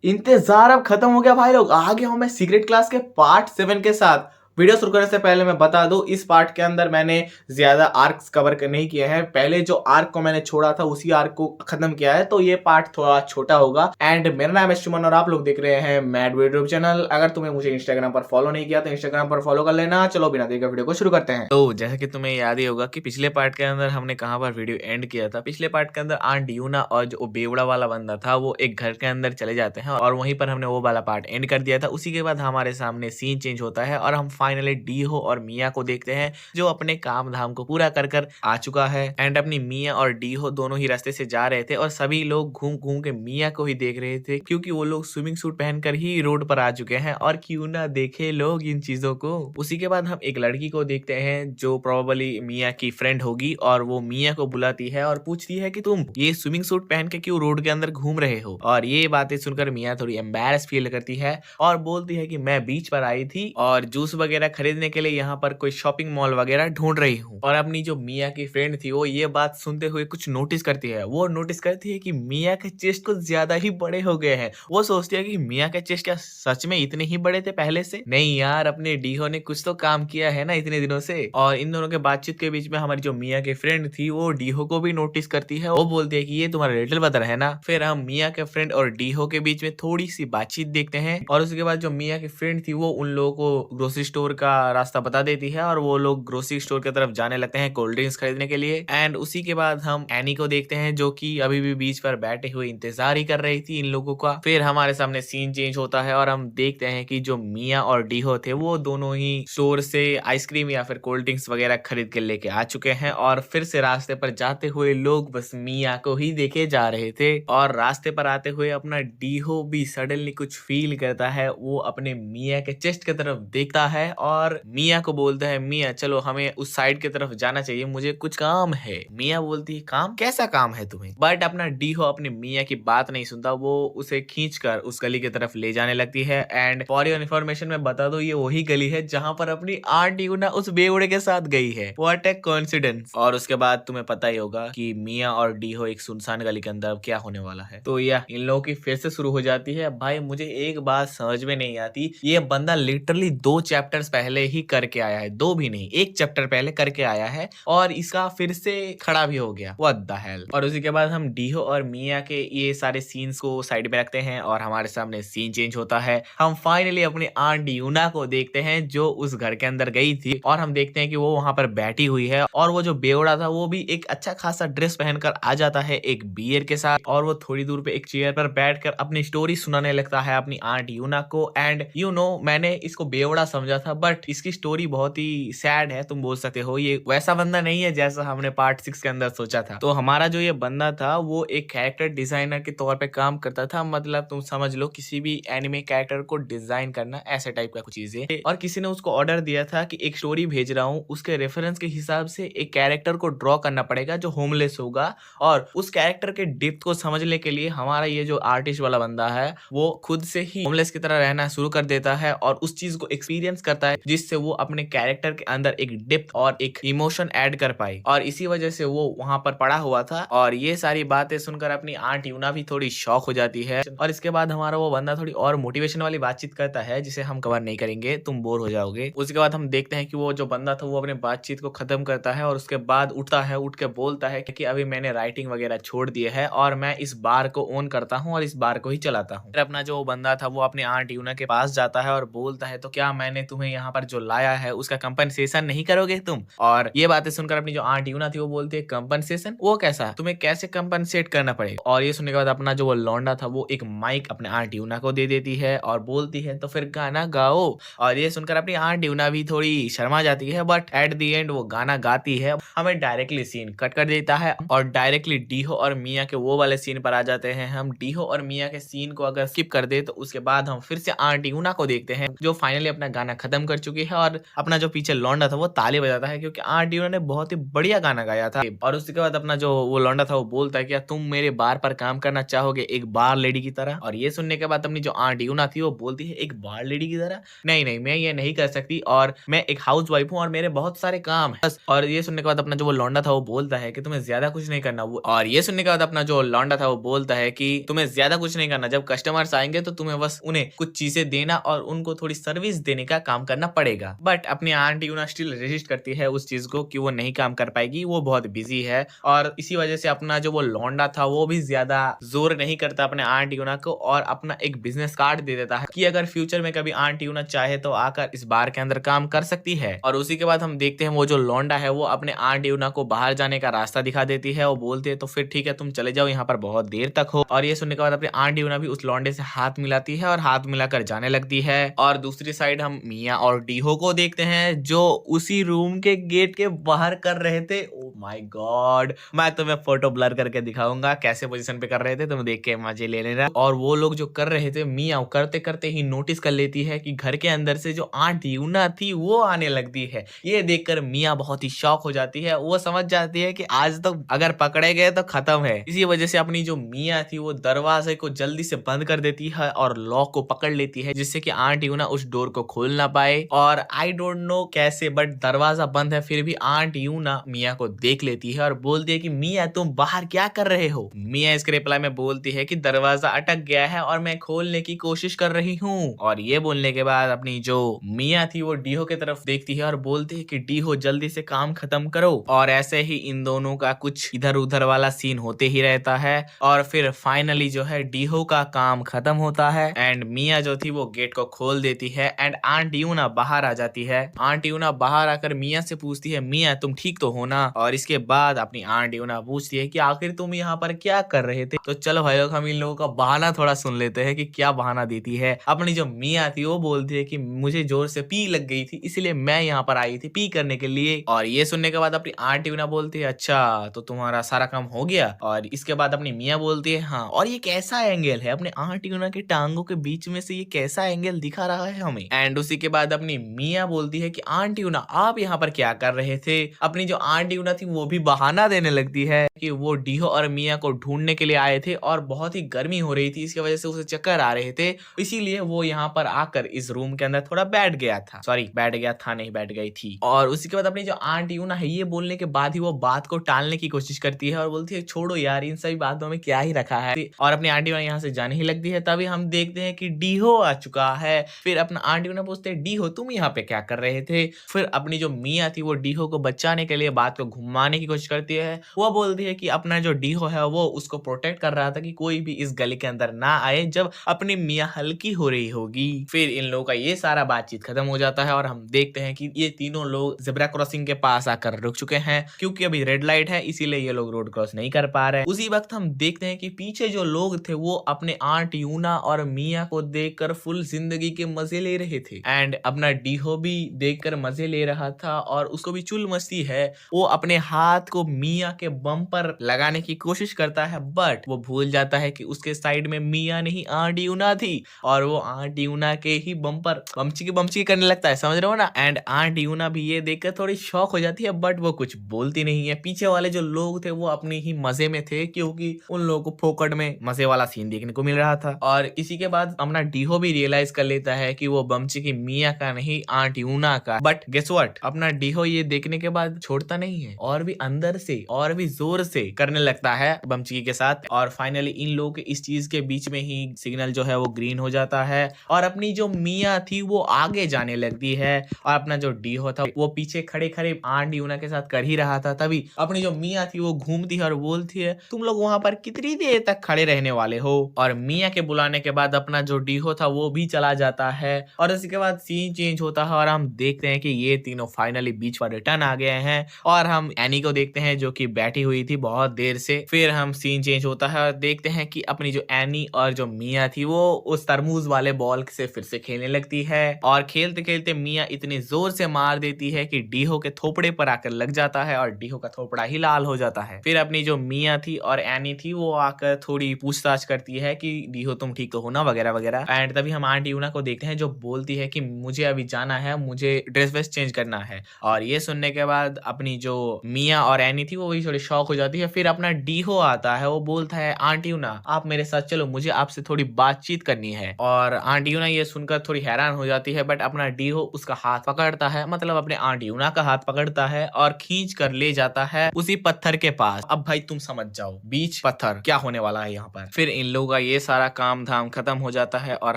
इंतजार अब खत्म हो गया भाई लोग, आ गया हूं मैं सीक्रेट क्लास के पार्ट 7 के साथ। वीडियो शुरू करने से पहले मैं बता दूं, इस पार्ट के अंदर मैंने ज्यादा आर्क्स कवर नहीं किए हैं। पहले जो आर्क को मैंने छोड़ा था उसी आर्क को खत्म किया है, तो ये पार्ट थोड़ा छोटा होगा। एंड मेरा नाम है सुमन और आप लोग देख रहे हैं मैड यूट्यूब चैनल। अगर तुम्हें मुझे इंस्टाग्राम पर फॉलो नहीं किया तो इंस्टाग्राम पर फॉलो कर लेना। चलो बिना देर के वीडियो को शुरू करते हैं। तो जैसा कि तुम्हें याद ही होगा कि पिछले पार्ट के अंदर हमने कहाँ पर वीडियो एंड किया था। पिछले पार्ट के अंदर आंट यूना और जो बेवड़ा वाला बंदा था वो एक घर के अंदर चले जाते हैं और वहीं पर हमने वो वाला पार्ट एंड कर दिया था। उसी के बाद हमारे सामने सीन चेंज होता है और हम फाइनली डीहो और मिया को देखते हैं जो अपने काम धाम को पूरा कर कर आ चुका है। एंड अपनी मिया और डीहो दोनों ही रास्ते से जा रहे थे और सभी लोग घूम घूम के मिया को ही देख रहे थे, क्योंकि वो लोग स्विमिंग सूट पहनकर ही रोड पर आ चुके हैं और क्यों ना देखे लोग इन चीजों को। उसी के बाद हम एक लड़की को देखते हैं जो प्रोबेबली मिया की फ्रेंड होगी और वो मिया को बुलाती है और पूछती है कि तुम ये स्विमिंग सूट पहन के क्यों रोड के अंदर घूम रहे हो। और ये बातें सुनकर मिया थोड़ी एम्बैरस फील करती है और बोलती है कि मैं बीच पर आई थी और जूस वगैरह खरीदने के लिए यहाँ पर कोई शॉपिंग मॉल वगैरह ढूंढ रही हूँ। और अपनी जो मिया की फ्रेंड थी वो ये बात सुनते हुए कुछ नोटिस करती है। वो नोटिस करती है कि मिया के चेस्ट कुछ ज्यादा ही बड़े हो गए हैं। वो सोचती है कि मिया के चेस्ट क्या सच में इतने ही बड़े थे पहले से? नहीं यार, अपने डीहो ने कुछ तो काम किया है ना इतने दिनों से। और इन दोनों के बातचीत के बीच में हमारी जो मिया की फ्रेंड थी वो डीहो को भी नोटिस करती है। वो बोलती है कि ये तुम्हारा लिटिल ब्रदर है ना। फिर हम मिया के फ्रेंड और डीहो के बीच में थोड़ी सी बातचीत देखते हैं और उसके बाद जो मिया की फ्रेंड थी वो उन लोगों को ग्रोसरी स्टोर का रास्ता बता देती है और वो लोग ग्रोसरी स्टोर की तरफ जाने लगते हैं कोल्ड ड्रिंक्स खरीदने के लिए। एंड उसी के बाद हम एनी को देखते हैं जो कि अभी भी बीच पर बैठे हुए इंतजार ही कर रही थी इन लोगों का। फिर हमारे सामने सीन चेंज होता है और हम देखते हैं कि जो मिया और डीहो थे वो दोनों ही स्टोर से आइसक्रीम या फिर कोल्ड ड्रिंक्स वगैरह खरीद के लेके आ चुके हैं और फिर से रास्ते पर जाते हुए लोग बस मिया को ही देखे जा रहे थे। और रास्ते पर आते हुए अपना डीहो भी सडनली कुछ फील करता है। वो अपने मिया के चेस्ट की तरफ देखता है और मिया को बोलता है मिया चलो हमें उस साइड की तरफ जाना चाहिए, मुझे कुछ काम है। मिया बोलती है काम? कैसा काम है तुम्हें? बट अपना डीहो अपनी मिया की बात नहीं सुनता। वो उसे खींचकर उस गली की तरफ ले जाने लगती है। एंड फॉर योर इन्फॉर्मेशन में बता दो ये वही गली है जहां पर अपनी आंट यूना उस बेवड़े के साथ गई है। What A coincidence. और उसके बाद तुम्हें पता ही होगा कि मिया और डीहो एक सुनसान गली के अंदर क्या होने वाला है। तो यह इन लोगों की फिर से शुरू हो जाती है। भाई मुझे एक बात समझ में नहीं आती, ये बंदा लिटरली 2 चैप्टर्स पहले ही करके आया है, 2 भी नहीं 1 चैप्टर पहले करके आया है और इसका फिर से खड़ा भी हो गया। What the hell. और उसी के बाद हम डीहो और मिया के ये सारे सीन्स को साइड में रखते हैं और हमारे सामने सीन चेंज होता है। हम फाइनली अपनी आंट यूना को देखते हैं जो उस घर के अंदर गई थी और हम देखते हैं कि वो वहां पर बैठी हुई है और वो जो बेवड़ा था वो भी एक अच्छा खासा ड्रेस पहनकर आ जाता है एक बियर के साथ और वो थोड़ी दूर पे एक चेयर पर बैठकर अपनी स्टोरी सुनाने लगता है अपनी आंट यूना को। एंड यू नो मैंने इसको बेवड़ा समझा था बट इसकी स्टोरी बहुत ही सैड है। तुम बोल सकते हो ये वैसा बंदा नहीं है जैसा हमने पार्ट 6 के अंदर सोचा था। तो हमारा जो ये बंदा था वो एक कैरेक्टर डिजाइनर के तौर पे काम करता था। मतलब तुम समझ लो किसी भी एनिमे कैरेक्टर को डिजाइन करना, ऐसे टाइप का कुछ चीजें। और किसी ने उसको ऑर्डर दिया था कि एक स्टोरी भेज रहा हूँ, उसके रेफरेंस के हिसाब से एक कैरेक्टर को ड्रॉ करना पड़ेगा जो होमलेस होगा। और उस कैरेक्टर के डेप्थ को समझने के लिए हमारा ये जो आर्टिस्ट वाला बंदा है वो खुद से ही होमलेस की तरह रहना शुरू कर देता है और उस चीज को एक्सपीरियंस करता है जिससे वो अपने कैरेक्टर के अंदर एक डेप्थ और एक इमोशन ऐड कर पाए। और इसी वजह से वो वहां पर पड़ा हुआ था। और ये सारी बातें सुनकर अपनी आंट यूना भी थोड़ी शॉक हो जाती है। और इसके बाद हमारा वो बंदा थोड़ी और मोटिवेशन वाली बातचीत करता है जिसे हम कवर नहीं करेंगे, तुम बोर हो जाओगे। उसके बाद हम देखते हैं कि वो जो बंदा था वो अपने बातचीत को खत्म करता है और उसके बाद उठता है, उठ के बोलता है कि अभी मैंने राइटिंग वगैरह छोड़ दी है और मैं इस बार को ओन करता हूँ और इस बार को ही चलाता हूँ। फिर अपना जो बंदा था वो अपनी आंट यूना के पास जाता है और बोलता है तो क्या मैंने तुम्हें यहाँ पर जो लाया है उसका कंपनसेशन नहीं करोगे तुम? और ये बातें सुनकर अपनी जो आंट यूना थी वो बोलती है कंपनसेशन? वो कैसा? तुम्हें कैसे कंपनसेट करना पड़ेगा? और ये सुनने के बाद अपना जो वो लौंडा था वो एक माइक अपने आंट यूना को दे देती है और बोलती है तो फिर गाना गाओ। और ये सुनकर अपनी आंट यूना भी थोड़ी शर्मा जाती है बट एट द एंड वो गाना गाती है। हमें डायरेक्टली सीन कट कर देता है और डायरेक्टली डीहो और मिया के वो वाले सीन पर आ जाते हैं। हम डीहो और मिया के सीन को अगर स्किप कर दे तो उसके बाद हम फिर से आंट यूना को देखते हैं जो फाइनली अपना गाना खत्म खत्म कर चुकी है और अपना जो पीछे लौंडा था वो ताली बजाता है क्योंकि आंट ड्यूना ने बहुत ही बढ़िया गाना गाया था। और उसके बाद अपना जो वो लौंडा था वो बोलता है क्या तुम मेरे बार पर काम करना चाहोगे एक बार लेडी की तरह। और ये सुनने के बाद अपनी जो आंट ड्यूना थी वो बोलती है एक बार लेडी की तरह, नहीं नहीं मैं ये नहीं कर सकती और मैं एक हाउस वाइफ हूँ और मेरे बहुत सारे काम है। और ये सुनने के बाद अपना जो वो लौंडा था वो बोलता है कि तुम्हें ज्यादा कुछ नहीं करना। और ये सुनने के बाद अपना जो लौंडा था वो बोलता है कि तुम्हें ज्यादा कुछ नहीं करना, जब कस्टमर्स आएंगे तो तुम्हें बस उन्हें कुछ चीजें देना और उनको थोड़ी सर्विस देने का काम करना पड़ेगा। बट अपनी आंट यूना स्टिल रेजिस्ट करती है उस चीज को कि वो नहीं काम कर पाएगी, वो बहुत बिजी है। और इसी वजह से अपना जो वो लौंडा था वो भी ज्यादा जोर नहीं करता अपने आंट यूना को और अपना एक बिजनेस कार्ड दे देता है कि अगर फ्यूचर में कभी आंट यूना चाहे तो आकर इस बार के अंदर काम कर सकती है। और उसी के बाद हम देखते हैं वो जो लौंडा है वो अपने आंट यूना को बाहर जाने का रास्ता दिखा देती है। वो बोलते हैं तो फिर ठीक है तुम चले जाओ, यहाँ पर बहुत देर तक हो। और ये सुनने के बाद अपनी आंट यूना भी उस लौंडे से हाथ मिलाती है और हाथ मिलाकर जाने लगती है। और दूसरी साइड हम मिया और डीहो को देखते हैं जो उसी रूम के गेट के बाहर कर रहे थे। ओ माय गॉड, मैं तुम्हें फोटो ब्लर करके दिखाऊंगा कैसे पोजीशन पे कर रहे थे, तुम देख के मजे ले लेना। और वो लोग जो कर रहे थे मिया करते करते ही नोटिस कर लेती है कि घर के अंदर से जो आंट यूना थी वो आने लगती है। ये देखकर मिया बहुत ही शॉक हो जाती है, वो समझ जाती है कि आज तो अगर पकड़े गए तो खत्म है। इसी वजह से अपनी जो मिया थी वो दरवाजे को जल्दी से बंद कर देती है और लॉक को पकड़ लेती है जिससे कि आंट यूना उस डोर को खोल ना पाए। और आई डोंट नो कैसे बट दरवाजा बंद है फिर भी आंट यूना मिया को देख लेती है और बोलती है कि मिया तुम बाहर क्या कर रहे हो। मिया इसके रिप्लाई में बोलती है कि दरवाजा अटक गया है और मैं खोलने की कोशिश कर रही हूँ। और ये बोलने के बाद अपनी जो मिया थी वो डीहो की तरफ देखती है और बोलती है कि डीहो जल्दी से काम खत्म करो। और ऐसे ही इन दोनों का कुछ इधर उधर वाला सीन होते ही रहता है और फिर फाइनली जो है डीहो का काम खत्म होता है एंड मिया जो थी वो गेट को खोल देती है एंड आंट यूना बाहर आ जाती है। आंट यूना बाहर आकर मिया से पूछती है मिया तुम ठीक तो हो ना। और इसके बाद अपनी आंट यूना पूछती है कि आखिर तुम यहाँ पर क्या कर रहे थे। तो चलो भाई लोग हम इन लोगों का बहाना थोड़ा सुन लेते हैं कि क्या बहाना देती है। अपनी जो मिया थी वो बोलती है कि मुझे जोर से पी लग गई थी इसलिए मैं यहाँ पर आई थी पी करने के लिए। और ये सुनने के बाद अपनी आंट यूना बोलती है अच्छा तो तुम्हारा सारा काम हो गया। और इसके बाद अपनी मिया बोलती है हाँ। और ये कैसा एंगल है, अपने आंट यूना के टांगों के बीच में से ये कैसा एंगल दिखा रहा है हमें। एंड उसी के बाद अपनी मिया बोलती है कि आंट यूना आप यहाँ पर क्या कर रहे थे। अपनी जो आंट यूना थी वो भी बहाना देने लगती है कि वो डीहो और मिया को ढूंढने के लिए आए थे और बहुत ही गर्मी हो रही थी इसकी वजह से उसे चक्कर आ रहे थे, इसीलिए वो यहाँ पर आकर इस रूम के अंदर थोड़ा बैठ गया था। सॉरी बैठ गया था नहीं बैठ गई थी। और उसी के बाद अपनी जो आंट यूना है ये बोलने के बाद ही वो बात को टालने की कोशिश करती है और बोलती है छोड़ो यार इन सभी बातों में क्या ही रखा है। और अपनी आंट यूना यहाँ से जाने ही लगती है। तभी हम देखते हैं कि डीहो आ चुका है। फिर अपना आंट यूना पूछते हैं डीहो तुम यहाँ पे क्या कर रहे थे। फिर अपनी जो मिया थी वो डीहो को बचाने के लिए बात को घुमाने की कोशिश करती है। वो बोलती है कि अपना जो डीहो है वो उसको प्रोटेक्ट कर रहा था कि कोई भी इस गली के अंदर ना आए जब अपनी मिया हल्की हो रही होगी। फिर इन लोगों का ये सारा बातचीत खत्म हो जाता है और हम देखते हैं कि ये तीनों लोग ज़ेब्रा क्रॉसिंग के पास आकर रुक चुके हैं क्योंकि अभी रेड लाइट है इसीलिए ये लोग रोड क्रॉस नहीं कर पा रहे हैं। उसी वक्त हम देखते हैं कि पीछे जो लोग थे वो अपने आंट यूना और मिया को देखकर फुल जिंदगी के मजे ले रहे थे एंड अपना डीहो भी देखकर मजे ले रहा था और उसको भी चुल मस्ती है। वो अपने हाथ को मिया के बम पर लगाने की कोशिश करता है बट वो भूल जाता है कि उसके साइड में मिया नहीं आंट यूना थी और वो आंट यूना के ही बम पर बमची करने लगता है, समझ रहे हो ना। एंड आंट यूना भी ये देखकर थोड़ी शॉक हो जाती है बट वो कुछ बोलती नहीं है। पीछे वाले जो लोग थे वो अपने ही मजे में थे क्योंकि उन लोगों को फोकट में मजे वाला सीन देखने को मिल रहा था। और इसी के बाद अपना डीहो भी रियलाइज कर लेता है कि वो बमची की मिया का नहीं आंट यूना का। बट गेस व्हाट, अपना डीहो ये देखने के बाद छोड़ता नहीं है और भी अंदर से और भी जोर से करने लगता है बमची के साथ। और फाइनली इन लोगों के इस चीज के बीच में ही सिग्नल जो है वो ग्रीन हो जाता है और अपनी जो मिया थी वो आगे जाने लगती है और अपना जो डीहो था वो पीछे खड़े खड़े आंट यूना के साथ कर ही रहा था। तभी अपनी जो मिया थी वो घूमती है और बोलती है तुम लोग वहां पर कितनी देर तक खड़े रहने वाले हो। और मिया के बुलाने के बाद अपना जो डीहो था वो भी चला जाता है और इसके बाद सीन चेंज होता है और हम देखते हैं कि ये तीनों फाइनली बीच पर रिटर्न आ गए हैं और हम हम एनी को देखते हैं जो कि बैठी हुई थी बहुत देर से। फिर हम सीन चेंज होता है और देखते हैं कि अपनी जो एनी और जो मिया थी वो उस तरबूज वाले बॉल से फिर से खेलने लगती है और खेलते खेलते मिया इतनी जोर से मार देती है कि डीहो के थोपड़े पर आकर लग जाता है और डीहो का थोपड़ा ही लाल हो जाता है। फिर अपनी जो मिया थी और एनी थी वो आकर थोड़ी पूछताछ करती है कि डीहो तुम ठीक तो हो ना, वगैरह वगैरह। एंड तभी हम आंटी यूना को देखते हैं जो बोलती है कि मुझे अभी जाना है, मुझे ड्रेस वेस चेंज करना है। और ये सुनने के बाद अपनी जो मिया और एनी थी वो भी थोड़ी शॉक हो जाती है। फिर अपना डीहो आता है, वो बोलता है आंटी यूना आप मेरे साथ चलो, मुझे आपसे थोड़ी बातचीत करनी है। और आंटी यूना ये सुनकर थोड़ी हैरान हो जाती है, बट अपना डीहो उसका हाथ पकड़ता है, मतलब अपने आंटी यूना का हाथ पकड़ता है और खींच कर ले जाता है उसी पत्थर के पास। अब भाई तुम समझ जाओ, बीच पत्थर, क्या होने वाला है यहाँ पर। फिर इन लोगों का ये सारा काम धाम खत्म हो जाता है और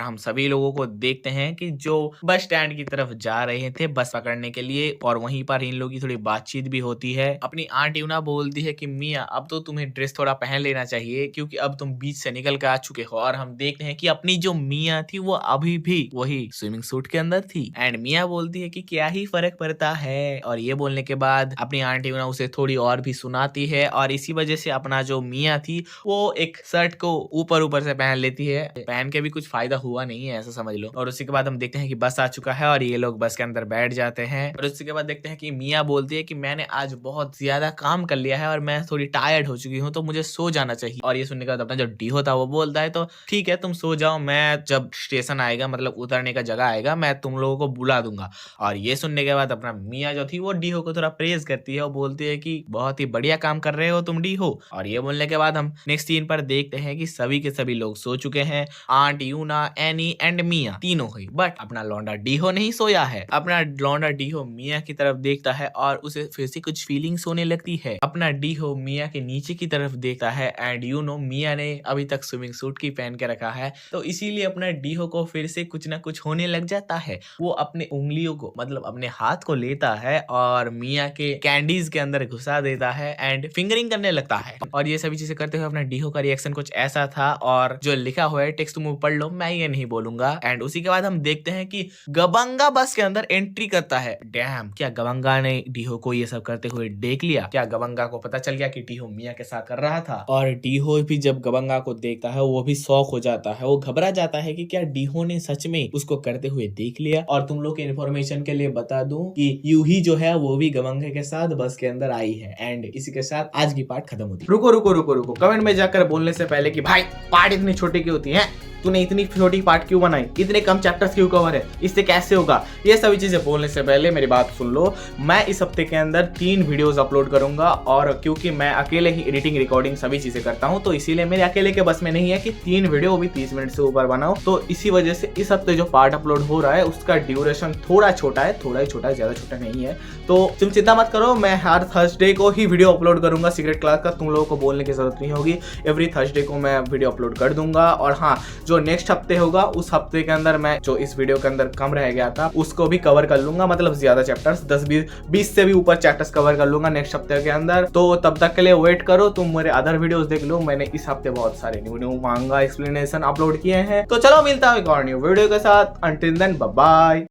हम सभी लोगों को देखते हैं कि जो बस स्टैंड की तरफ जा रहे थे बस पकड़ने के लिए, और वहीं पर इन लोगों की थोड़ी बातचीत भी होती है। अपनी आंट यूना बोलती है कि मिया अब तो तुम्हें ड्रेस थोड़ा पहन लेना चाहिए क्योंकि अब तुम बीच से निकल कर आ चुके हो। और हम देखते हैं कि अपनी जो मिया थी वो अभी भी वही स्विमिंग सूट के अंदर थी। एंड मिया बोलती है कि क्या ही फर्क पड़ता है। और ये बोलने के बाद अपनी आंट यूना उसे थोड़ी और भी सुनाती है और इसी वजह से अपना जो मिया थी वो एक शर्ट को ऊपर ऊपर से पहन लेती है। पहन के भी कुछ फायदा हुआ नहीं है, ऐसा समझ लो। और उसी के बाद हम देखते हैं कि बस आ चुका है और ये लोग बस के अंदर बैठ जाते हैं। और उसी के बाद देखते हैं कि मिया बोलती है कि मैंने आज बहुत ज्यादा काम कर लिया है और मैं थोड़ी टायर्ड हो चुकी हूँ तो मुझे सो जाना चाहिए। और ये सुनने के बाद अपना जो डीहो था वो बोलता है तो ठीक है तुम सो जाओ, मैं जब स्टेशन आएगा मतलब उतरने का जगह आएगा मैं तुम लोगों को बुला दूंगा। और ये सुनने के बाद अपना मिया जो थी वो डीहो को थोड़ा प्रेज करती है और बोलती है कि बहुत ही बढ़िया काम कर रहे हो तुम डीहो। और ये बोलने के बाद हम नेक्स्ट सीन पर देखते हैं कि सभी के सभी लोग सो चुके हैं, आंट यूना, एनी एंड मिया तीनों ही। बट अपना लौंडा डीहो नहीं सोया है। अपना लौंडा डीहो मिया की तरफ देखता है और उसे फिर से कुछ फीलिंग्स होने लगती है। अपना डीहो मिया के नीचे की तरफ देखता है एंड यू नो मिया ने अभी तक स्विमिंग सूट की पहन के रखा है तो इसीलिए अपना डीहो को फिर से कुछ ना कुछ होने लग जाता है। वो अपने उंगलियों को मतलब अपने हाथ को लेता है और मिया के कैंडीज के अंदर घुसा देता है एंड फिंगरिंग करने लगता है। और ये सभी चीजें करते हुए अपना डीहो का रिएक्शन कुछ ऐसा था और जो लिखा हुआ है टेक्स्ट तुम पढ़ लो, मैं ये नहीं बोलूंगा। एंड उसी के बाद हम देखते हैं कि गबंगा बस के अंदर एंट्री करता है। डैम, क्या गबंगा ने डीहो को ये सब करते हुए देख लिया? क्या गबंगा को पता चल गया कि डीहो मिया के साथ कर रहा था? और डीहो भी जब गबंगा को देखता है वो भी शॉक हो जाता है, वो घबरा जाता है कि क्या डीहो ने सच में उसको करते हुए देख लिया। और तुम लोग के इन्फॉर्मेशन के लिए बता दूं कि यूही जो है वो भी गबंगा के साथ बस के अंदर आई है। एंड इसी के साथ आज की पार्ट खत्म होती है। रुको रुको रुको रुको, कमेंट में जाकर बोलने से पहले कि भाई पार्ट इतनी छोटी क्यों होती है, तूने इतनी छोटी पार्ट क्यों बनाई, इतने कम चैप्टर्स क्यों कवर है, इससे कैसे होगा, ये सभी चीजें बोलने से पहले मेरी बात सुन लो। मैं इस हफ्ते के अंदर 3 वीडियोस अपलोड करूंगा और क्योंकि मैं अकेले ही एडिटिंग रिकॉर्डिंग सभी चीजें करता हूं तो इसीलिए मेरे अकेले के बस में नहीं है कि 3 वीडियो भी 30 मिनट से ऊपर बनाओ। तो इसी वजह से इस हफ्ते जो पार्ट अपलोड हो रहा है उसका ड्यूरेशन थोड़ा छोटा है, थोड़ा ही छोटा है, ज्यादा छोटा नहीं है। तो तुम चिंता मत करो, मैं हर थर्सडे को ही वीडियो अपलोड करूंगा सीक्रेट क्लास का, तुम लोगों को बोलने की जरूरत नहीं होगी। एवरी थर्सडे को मैं वीडियो अपलोड कर दूंगा। और हाँ, जो नेक्स्ट हफ्ते होगा उस हफ्ते के अंदर मैं जो इस वीडियो के अंदर कम रह गया था उसको भी कवर कर लूंगा, मतलब ज्यादा चैप्टर्स 10-20 से भी ऊपर चैप्टर्स कवर कर लूंगा नेक्स्ट हफ्ते के अंदर। तो तब तक के लिए वेट करो, तुम मेरे अदर वीडियोस देख लो। मैंने इस हफ्ते बहुत सारे न्यू मांगा एक्सप्लेनेशन अपलोड किए हैं। तो चलो मिलता है एक और न्यू वीडियो के साथ। Until then bye bye.